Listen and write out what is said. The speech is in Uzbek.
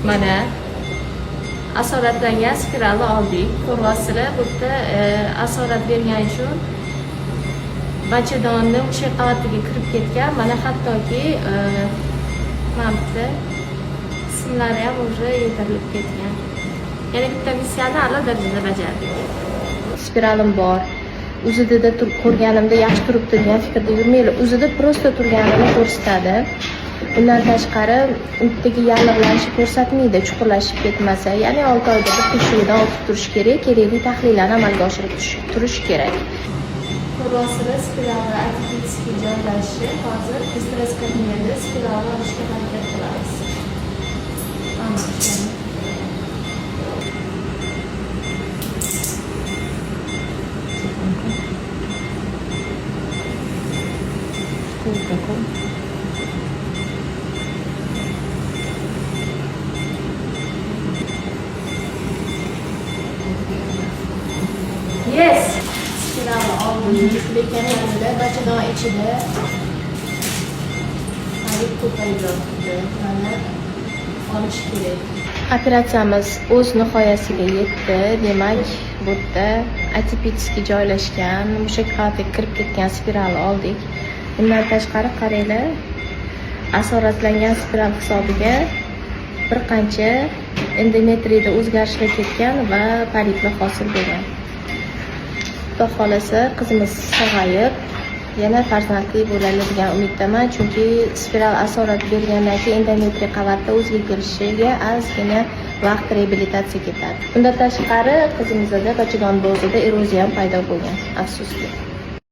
Mana asoratlangan spiralni oldik. Ko'ryapsizlar, bu yerda asorat bergani uchun bachadonni o'sha qavatiga kirib ketgan. Mana hattoki mana bitta qismlari ham уже yetarilib ketgan. Yana bitta missiyani a'lo darajada bajardik. Spiralim bor. O'zida ko'rganimda yaxshi turibdi degan fikrda yurmanglar. O'zida prosta turganini ko'rsatadi. Undan tashqari uddagi yallig'lanishni ko'rsatmaydi, chuqurlashib ketmasa. Ya'ni 6 oyda bir tekshiruvidan o'tib turish kerak, kerakli tahlillarni amalga oshirib turish kerak. Ko'ryapsizlar, spiralni atipikga joylashishi. Hozir gastroskopiyada spiralni olishga harakat qilamiz. Yes. Spiralni oldik. Lekin endi bachadon ichida hayot ko'payib mana olish kerak. Operatsiyamiz o'z nihoyasiga yetdi. Demak, bu yerda atipikga joylashgan, mushak qavatiga kirib ketgan spiralni oldik. Bundan tashqari qaranglar, asoratlangan spiral hisobiga bir qancha endometriyda o'zgarishlar ketgan va poliplar hosil bo'lgan. Xudo xolasa qizimiz sog'ayib, yana farzandli bo'ladi degan umiddaman, chunki spiral asorat bergandan keyin endometriy qavatda o'ziga kelishiga ozgina vaqt reabilitatsiya ketadi. Bundan tashqari qizimizda bachadon bo'g'zida eroziya ham paydo bo'lgan, afsuski.